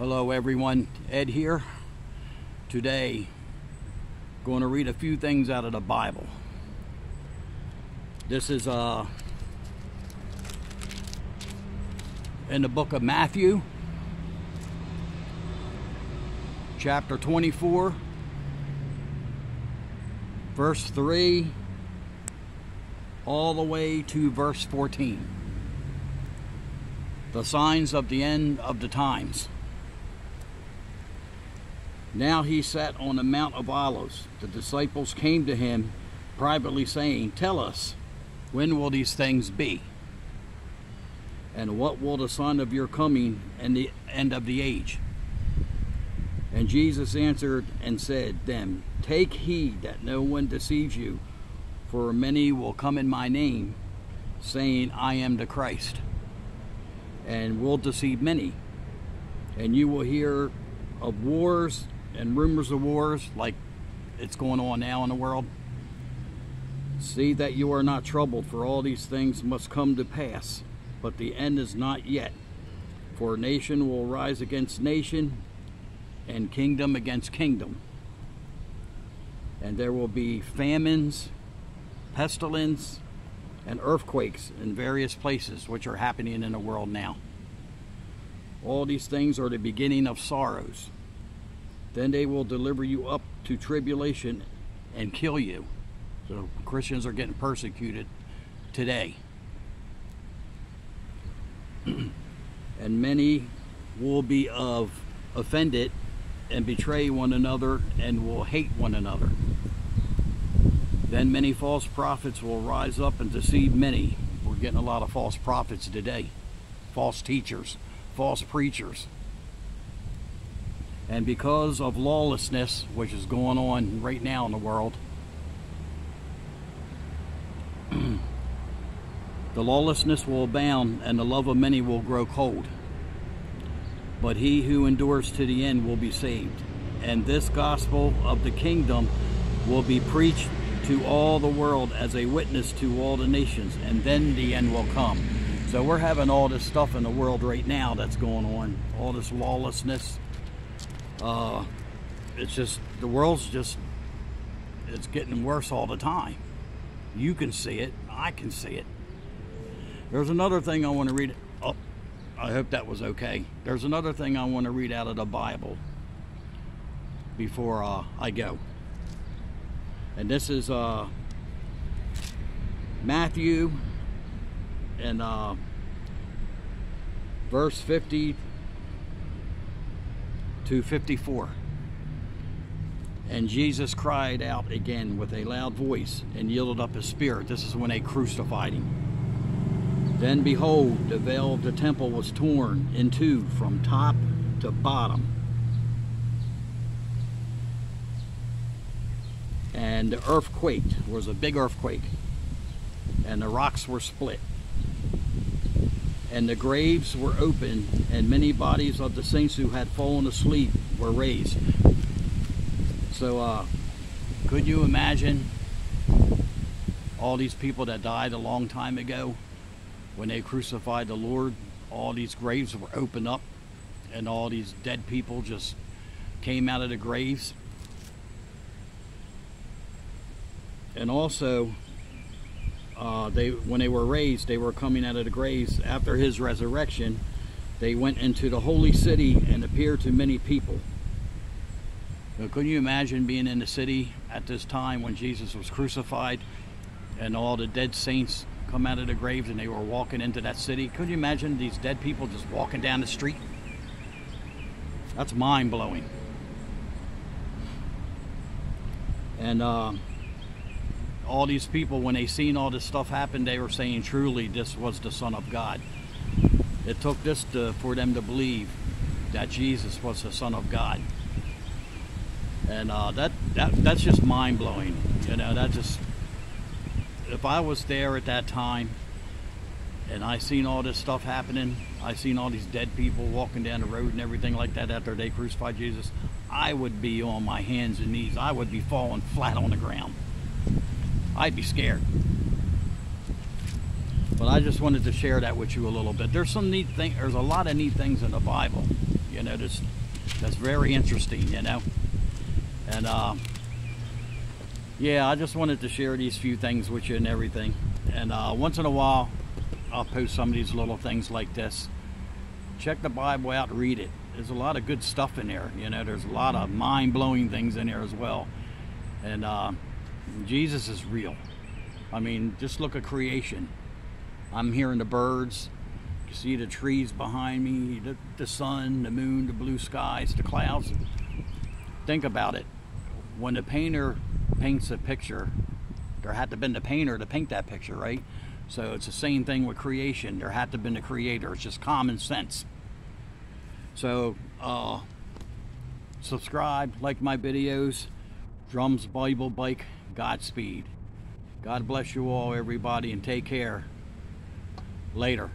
Hello everyone, Ed here. Today, going to read a few things out of the Bible. This is in the book of Matthew, chapter 24, verse 3, all the way to verse 14. The signs of the end of the times. Now he sat on the Mount of Olives. The disciples came to him privately, saying, "Tell us, when will these things be? And what will the sign of your coming and the end of the age?" And Jesus answered and said them, "Take heed that no one deceives you, for many will come in my name, saying, I am the Christ, and will deceive many. And you will hear of wars and rumors of wars, like it's going on now in the world. See that you are not troubled, for all these things must come to pass, but the end is not yet. For nation will rise against nation, and kingdom against kingdom. And there will be famines, pestilence, and earthquakes in various places, which are happening in the world now. All these things are the beginning of sorrows. Then they will deliver you up to tribulation and kill you." So Christians are getting persecuted today. "And many will be offended and betray one another and will hate one another. Then many false prophets will rise up and deceive many." We're getting a lot of false prophets today. False teachers, false preachers. "And because of lawlessness," which is going on right now in the world, "the lawlessness will abound, and the love of many will grow cold. But he who endures to the end will be saved. And this gospel of the kingdom will be preached to all the world as a witness to all the nations, and then the end will come." So we're having all this stuff in the world right now that's going on, all this lawlessness. It's just, the world's just, it's getting worse all the time. You can see it, I can see it. There's another thing I want to read. Oh, I hope that was okay. There's another thing I want to read out of the Bible before I go. And this is Matthew and verse 50 to 54. "And Jesus cried out again with a loud voice and yielded up his spirit." This is when they crucified him. "Then behold, the veil of the temple was torn in two from top to bottom. And the earth quaked." There was a big earthquake. "And the rocks were split. And the graves were opened, and many bodies of the saints who had fallen asleep were raised." So, could you imagine all these people that died a long time ago when they crucified the Lord? All these graves were opened up, and all these dead people just came out of the graves. And also, when they were raised, they were coming out of the graves after his resurrection. They went into the holy city and appeared to many people. So couldn't you imagine being in the city at this time when Jesus was crucified, and all the dead saints come out of the graves and they were walking into that city? Could you imagine these dead people just walking down the street? That's mind-blowing. And all these people, when they seen all this stuff happen, they were saying, "Truly, this was the Son of God." It took this for them to believe that Jesus was the Son of God. And that's just mind-blowing. You know, that just, if I was there at that time and I seen all this stuff happening, I seen all these dead people walking down the road and everything like that after they crucified Jesus, I would be on my hands and knees. I would be falling flat on the ground. I'd be scared. But I just wanted to share that with you a little bit. There's some neat thing. There's a lot of neat things in the Bible. You You know, that's very interesting, you know. And yeah, I just wanted to share these few things with you and everything. And once in a while, I'll post some of these little things like this. Check the Bible out, read it. There's a lot of good stuff in there. You know, there's a lot of mind-blowing things in there as well. And Jesus is real. I mean, just look at creation. I'm hearing the birds. You see the trees behind me, the sun, the moon, the blue skies, the clouds. Think about it. When the painter paints a picture, there had to have been the painter to paint that picture, right? So it's the same thing with creation. There had to have been the creator. It's just common sense. So subscribe, like my videos. Drums Bible Bike, Godspeed. God bless you all, everybody, and take care. Later.